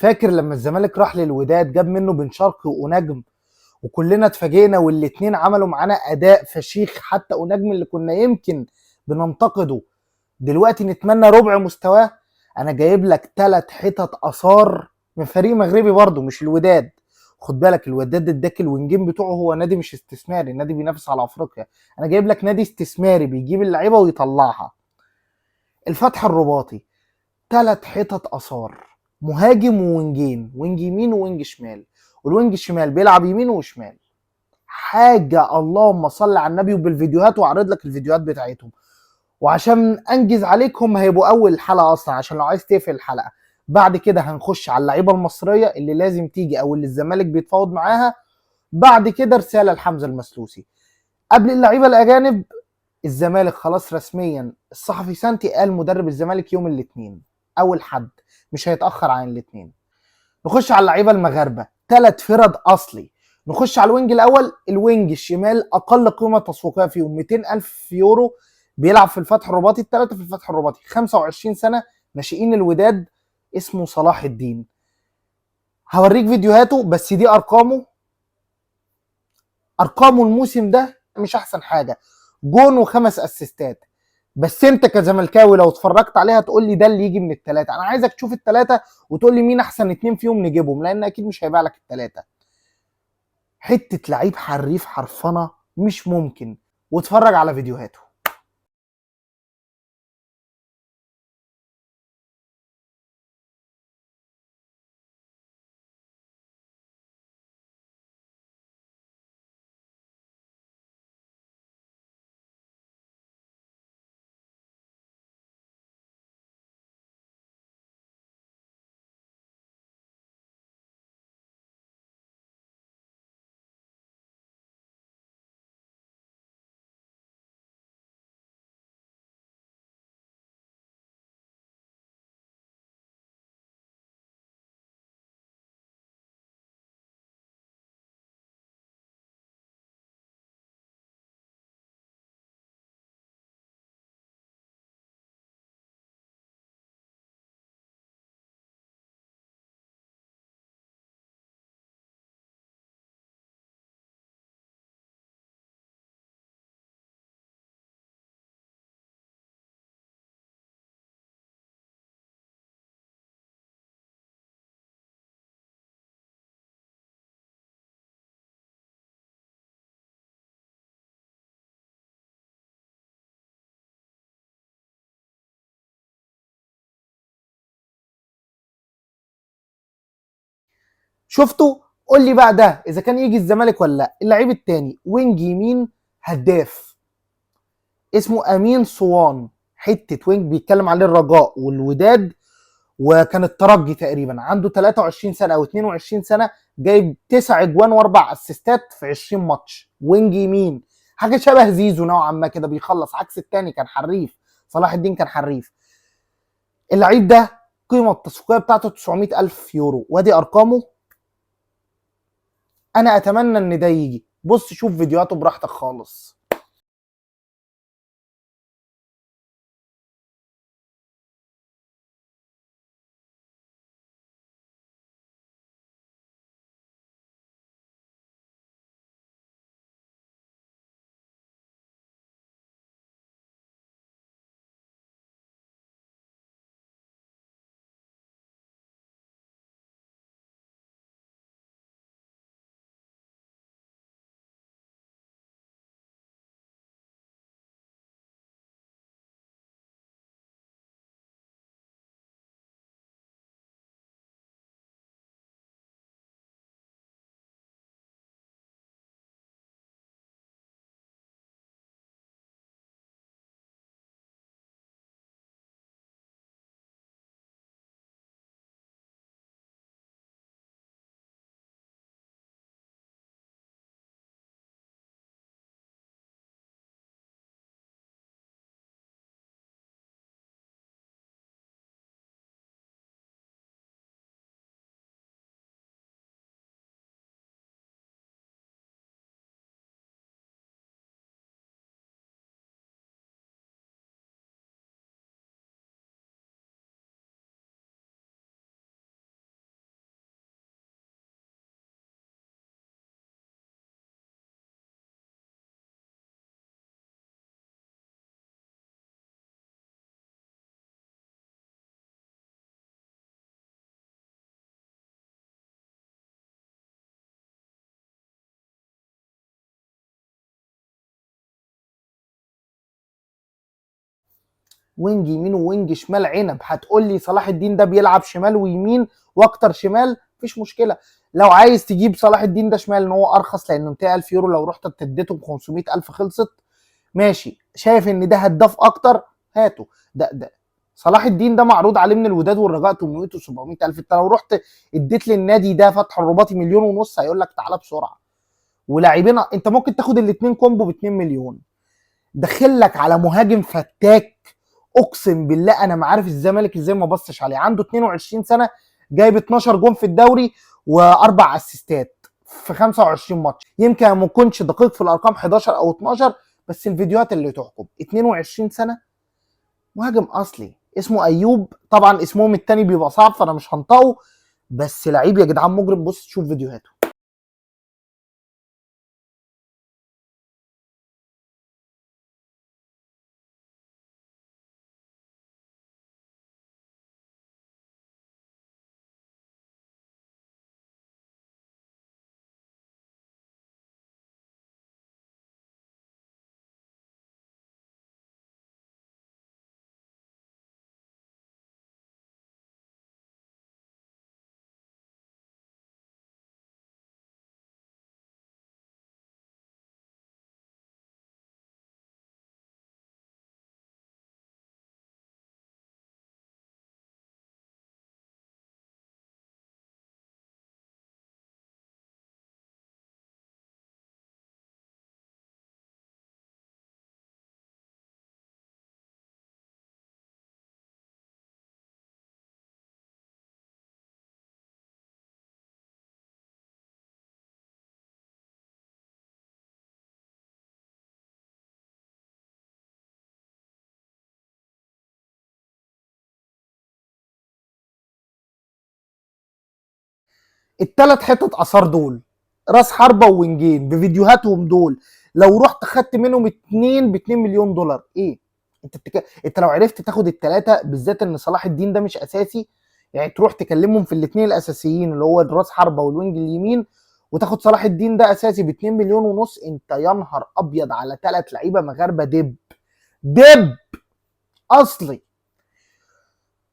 فاكر لما الزمالك راح للوداد جاب منه بن شرقي ونجم، وكلنا اتفاجئنا والاتنين عملوا معانا اداء فشيخ، حتى ونجم اللي كنا يمكن بننتقده دلوقتي نتمنى ربع مستواه. انا جايب لك 3 حتت اثار من فريق مغربي برضه مش الوداد. خد بالك الوداد اداك الوينجين بتوعه، هو نادي مش استثماري، نادي بينافس على افريقيا. انا جايب لك نادي استثماري بيجيب اللعيبه ويطلعها. الفتح الرباطي 3 حتت اثار، مهاجم ووينجين، وينج يمين ووينج شمال، والوينج الشمال بيلعب يمين وشمال. حاجه اللهم صل على النبي، وبالفيديوهات، واعرض لك الفيديوهات بتاعتهم. وعشان انجز عليك هم هيبقوا اول الحلقه اصلا، عشان لو عايز تقفل الحلقه. بعد كده هنخش على اللعيبه المصريه اللي لازم تيجي او اللي الزمالك بيتفاوض معاها. بعد كده رساله لحمزه المسلوسي. قبل اللعيبه الاجانب، الزمالك خلاص رسميا الصحفي سانتي قال مدرب الزمالك يوم الاثنين، اول حد، مش هيتاخر عن الاثنين. نخش على اللعيبه المغاربه، 3 فرد اصلي. نخش على الوينج الاول، الوينج الشمال اقل قيمه تسويقيه فيهم 200,000 يورو، بيلعب في الفتح الرباطي، الثلاثه في الفتح الرباطي، 25 سنه، ناشئين الوداد، اسمه صلاح الدين. هوريك فيديوهاته، بس دي ارقامه. ارقامه الموسم ده مش احسن حاجه، جون و5 اسيستات. بس انت كزملكاوي لو اتفرجت عليها تقول لي ده اللي يجي من الثلاثه. انا عايزك تشوف الثلاثه وتقول لي مين احسن 2 فيهم نجيبهم، لان اكيد مش هيبيع لك الثلاثه. حته لعيب حريف حرفنه مش ممكن. واتفرج على فيديوهاته. شفته؟ قول لي بقى ده اذا كان يجي الزمالك ولا لا. اللعيب الثاني وينج يمين هداف، اسمه امين صوان، حته وينج بيتكلم عليه الرجاء والوداد، وكان الترجي تقريبا. عنده 23 سنه او 22 سنه، جايب 9 اجوان واربع اسيستات في 20 ماتش. وينج يمين، حاجه شبه زيزو نوعا ما كده، بيخلص عكس التاني كان حريف. صلاح الدين كان حريف. اللعيب ده القيمه التسويقيه بتاعته 900,000 يورو، وادي ارقامه. انا اتمنى ان ده يجي. بص شوف فيديوهاته براحتك خالص. وينج يمين ووينج شمال عنب. هتقول لي صلاح الدين ده بيلعب شمال ويمين واكتر شمال، مفيش مشكله. لو عايز تجيب صلاح الدين ده شمال ان هو ارخص لانه 200,000 يورو، لو رحت اديته ب 500,000 خلصت، ماشي. شايف ان ده هداف اكتر، هاته. ده صلاح الدين ده معروض عليه من الوداد والرجاء 800 و700 الف. انت لو رحت اديت للنادي ده فتح الرباطي 1.5 مليون، هيقول لك تعالى بسرعه. ولاعبين انت ممكن تاخد الاثنين كومبو ب 2 مليون. داخل لك على مهاجم فتاك، اقسم بالله انا ما عارف الزمالك ازاي ما بصش عليه. عنده 22 سنه، جايب 12 جون في الدوري واربع اسيستات في 25 ماتش. يمكن ما كنتش دقيق في الارقام 11 او 12، بس الفيديوهات اللي تحكم. 22 سنه، مهاجم اصلي اسمه ايوب. طبعا اسمهم التاني بيبقى صعب فانا مش هنطقه، بس لعيب يا جدعان مجرم. بص شوف فيديوهاته. الثلاث حتت اثار دول، راس حربه ووينجين بفيديوهاتهم دول، لو رحت خدت منهم اتنين ب 2 مليون دولار، ايه؟ انت لو عرفت تاخد الثلاثه، بالذات ان صلاح الدين ده مش اساسي، يعني تروح تكلمهم في الاثنين الاساسيين اللي هو الراس حربه والوينج اليمين، وتاخد صلاح الدين ده اساسي ب 2 مليون ونص. انت يا نهار ابيض على ثلاث لعيبه مغاربه دب دب اصلي.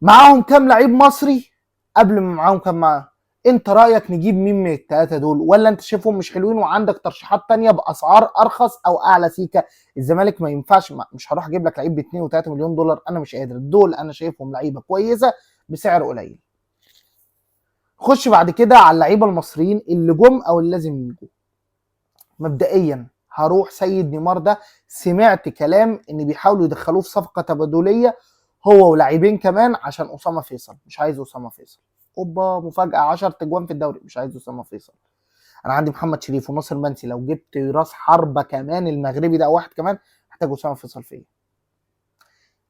معاهم كام لعيب مصري قبل ما معاهم كام معاه. انت رايك نجيب مين من الثلاثه دول؟ ولا انت شايفهم مش حلوين وعندك ترشيحات تانية باسعار ارخص او اعلى سيكه؟ الزمالك ما ينفعش، مش هروح اجيب لك لعيب ب 2 و3 مليون دولار، انا مش قادر. دول انا شايفهم لعيبه كويسه بسعر قليل. خش بعد كده على اللعيبه المصريين اللي جم او اللي لازم يجوا. مبدئيا هروح سيد نيمار ده، سمعت كلام ان بيحاولوا يدخلوه في صفقه تبادليه هو ولاعيبين كمان عشان اسامه فيصل. مش عايز اسامه فيصل. اوبا مفاجاه، 10 تجوان في الدوري، مش عايز اسامه فيصل. انا عندي محمد شريف وناصر منسي، لو جبت راس حربه كمان المغربي ده واحد كمان محتاج اسامه فيصل فيه.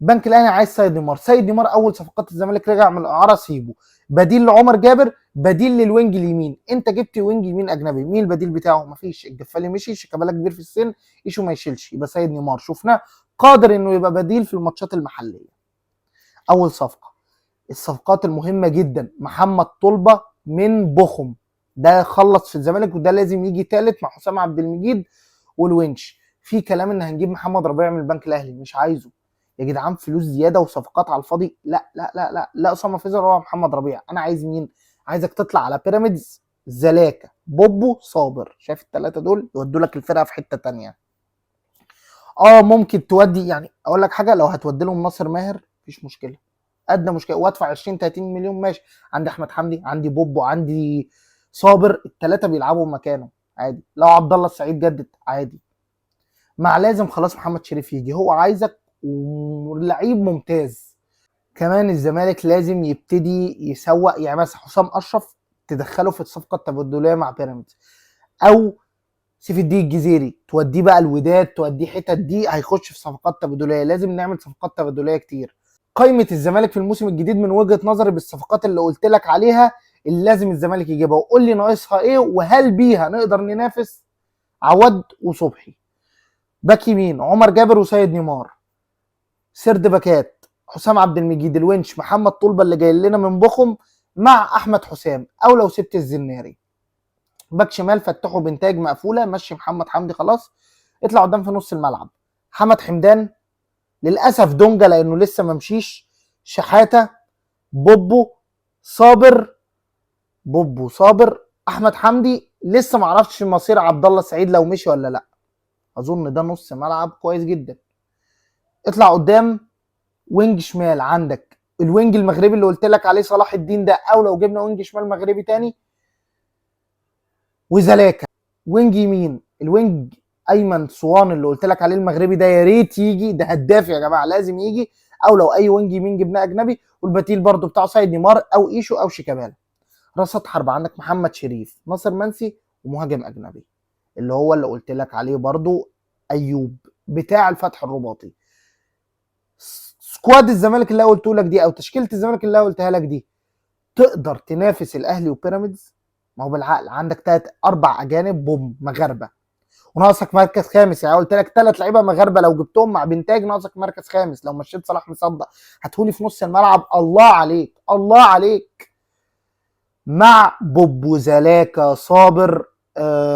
البنك الاهلي عايز سيد نيمار. سيد نيمار اول صفقات الزمالك رجع من الاعاره، سيبه بديل لعمر جابر، بديل للوينج اليمين. انت جبت وينج يمين اجنبي، مين البديل بتاعه؟ مفيش. الجفالي مشي، شيكابالا كبير في السن، ايشو ما يشيلش، يبقى سيد نيمار شفناه قادر انه يبقى بديل في الماتشات المحليه. اول صفقه. الصفقات المهمه جدا، محمد طلبه من بوخم، ده خلص في الزمالك وده لازم يجي ثالث مع حسام عبد المجيد والونش. في كلام ان هنجيب محمد ربيع من البنك الاهلي، مش عايزه يا جدعان، فلوس زياده وصفقات على الفاضي. لا لا لا لا لا، اسامه فيزر هو محمد ربيع. انا عايز مين؟ عايزك تطلع على بيراميدز، زلاكا، بوبو، صابر. شايف الثلاثه دول يودوا لك الفرقه في حته تانية. ممكن تودي، يعني اقول لك حاجه، لو هتودي لهم ناصر ماهر مفيش مشكله، ادنى مشكله، وادفع 20 30 مليون ماشي. عندي احمد حمدي، عندي بوبو، عندي صابر، الثلاثه بيلعبوا مكانه عادي. لو عبد الله السعيد جدد عادي. مع لازم خلاص محمد شريف يجي، هو عايزك ولعيب ممتاز. كمان الزمالك لازم يبتدي يسوق، يعني مثلا حسام اشرف تدخله في الصفقه التبادليه مع بيراميدز، او سيف الدين الجزيري توديه بقى الوداد، توديه حتت دي، هيخش في صفقات تبادليه. لازم نعمل صفقات تبادليه كتير. قائمه الزمالك في الموسم الجديد من وجهه نظري بالصفقات اللي قلت لك عليها اللي لازم الزمالك يجيبها، وقول لي ناقصها ايه وهل بيها نقدر ننافس عواد وصبحي. باك يمين عمر جابر وسيد نيمار. سرد باكات حسام عبد المجيد، الونش، محمد طلبه اللي جاي لنا من بخم، مع احمد حسام، او لو سبت الزناري. باك شمال فتحوا بنتاج مقفوله، مشي محمد حمدي خلاص، اطلع قدام في نص الملعب. حمد حمدان للاسف دونجا لانه لسه ما مشيش، شحاته، بوبو، صابر، احمد حمدي. لسه ما اعرفش مصير عبد الله السعيد لو مشي ولا لا. اظن ده نص ملعب كويس جدا. اطلع قدام وينج شمال، عندك الوينج المغربي اللي قلت لك عليه صلاح الدين ده، او لو جبنا وينج شمال مغربي تاني وزلاكا. وينج يمين الوينج ايمن صوان اللي قلت لك عليه المغربي ده، يا ريت يجي، ده هداف يا جماعه لازم يجي. او لو اي وينج يمين جبناه اجنبي، والبديل برده بتاعه سيد نيمار او ايشو او شيكابالا. راسات حرب عندك محمد شريف، ناصر منسي، ومهاجم اجنبي اللي هو اللي قلت لك عليه برضو ايوب بتاع الفتح الرباطي. سكواد الزمالك اللي قلته لك دي او تشكيله الزمالك اللي قلتها لك دي تقدر تنافس الاهلي وبيراميدز؟ ما هو بالعقل عندك 4 اجانب بوم مغاربه، وناقصك مركز خامس. يعني قلت لك 3 لعيبه مغاربه لو جبتهم مع بنتاج ناقصك مركز خامس. لو مشيت صلاح مصدق هتقولي في نص الملعب، الله عليك الله عليك، مع بوبو، زلاكا، صابر،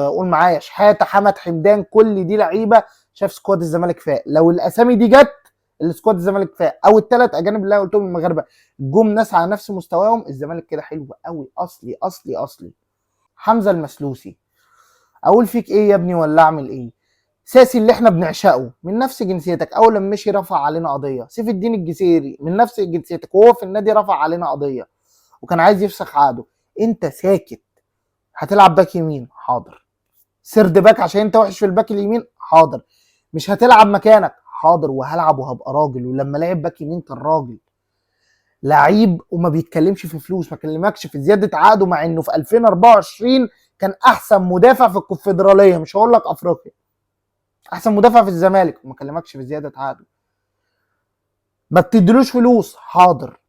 قول معايا شحاته، حمد حمدان. كل دي لعيبه شاف سكواد الزمالك فاق. لو الاسامي دي جت السكواد الزمالك فاق، او ال3 اجانب اللي انا قلتهم المغاربه جم ناس على نفس مستواهم، الزمالك كده حلو قوي، اصلي اصلي اصلي. حمزه المسلوسي، اقول فيك ايه يا ابني ولا اعمل ايه؟ ساسي اللي احنا بنعشقه من نفس جنسيتك، اول لما مشي رفع علينا قضيه. سيف الدين الجزيري من نفس جنسيتك وهو في النادي رفع علينا قضيه وكان عايز يفسخ عقده. انت ساكت. هتلعب باك يمين، حاضر. سرد باك عشان انت وحش في الباك اليمين، حاضر. مش هتلعب مكانك، حاضر، وهلعب وهبقى راجل. ولما لعب باك يمين كان راجل لعيب وما بيتكلمش في فلوس، ما كلمكش في زياده عقده، مع انه في 2024 كان احسن مدافع في الكونفدراليه، مش هقول لك افريقيا، احسن مدافع في الزمالك، وما كلمكش في زياده عقده. ما بتديلوش فلوس، حاضر.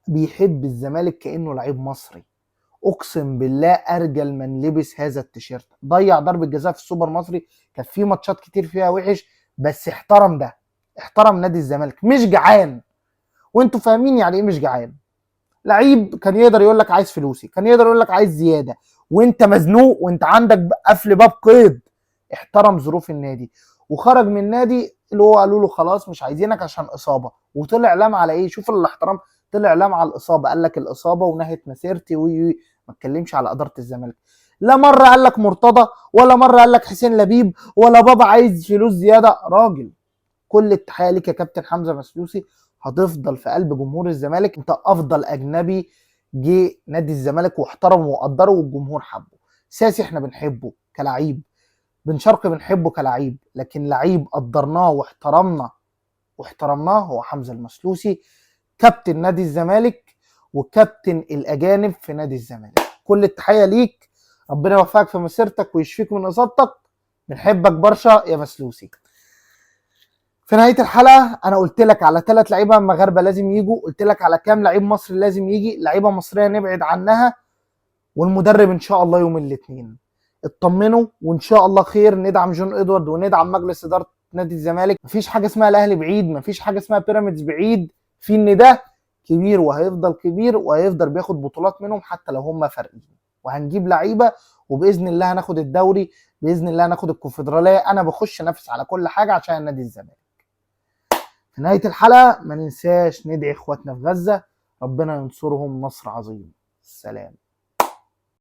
بيحب الزمالك كانه لعيب مصري. اقسم بالله ارجل من لبس هذا التيشيرت. ضيع ضربه جزاء في السوبر المصري، كان في ماتشات كتير فيها وحش، بس احترم ده، احترم نادي الزمالك، مش جعان. وانتوا فاهمين يعني ايه مش جعان. لعيب كان يقدر يقول لك عايز فلوسي، كان يقدر يقول لك عايز زياده، وانت مزنوق وانت عندك قفل باب قيد. احترم ظروف النادي وخرج من النادي اللي هو قالوا له خلاص مش عايزينك عشان اصابه، وطلع لام على ايه؟ شوف الاحترام، طلع لام على الاصابه، قال لك الاصابه ونهت مسيرتي وي. ما اتكلمش على اداره الزمالك. لا مره قال لك مرتضى، ولا مره قال لك حسين لبيب، ولا بابا عايز فلوس زياده. راجل. كل التحيه ليك يا كابتن حمزه مسلوسي، هتفضل في قلب جمهور الزمالك. انت افضل اجنبي جه نادي الزمالك واحترمه وقدره والجمهور حبه. ساسي احنا بنحبه كلاعب، بن شرقي بنحبه كلاعب، لكن لعيب قدرناه واحترمناه هو حمزه المسلوسي، كابتن نادي الزمالك وكابتن الاجانب في نادي الزمالك. كل التحيه ليك، ربنا يوفقك في مسيرتك ويشفيك من اصابتك. بنحبك برشا يا مسلوسي. في نهايه الحلقه انا قلت لك على 3 لعيبه مغاربه لازم يجوا، قلت لك على كام لعيب مصري لازم يجي، لعيبه مصريه نبعد عنها، والمدرب ان شاء الله يوم الاثنين. اطمنوا وان شاء الله خير. ندعم جون ادوارد وندعم مجلس اداره نادي الزمالك. مفيش حاجه اسمها الاهلي بعيد، مفيش حاجه اسمها بيراميدز بعيد، في ان ده كبير وهيفضل كبير وهيفضل بياخد بطولات منهم حتى لو هم فارقين. وهنجيب لعيبه وباذن الله هناخد الدوري، باذن الله هناخد الكونفدراليه. انا بخش نفس على كل حاجه عشان نادي الزمالك. في نهايه الحلقه ما ننساش ندعي اخواتنا في غزه، ربنا ينصرهم نصر عظيم. سلام.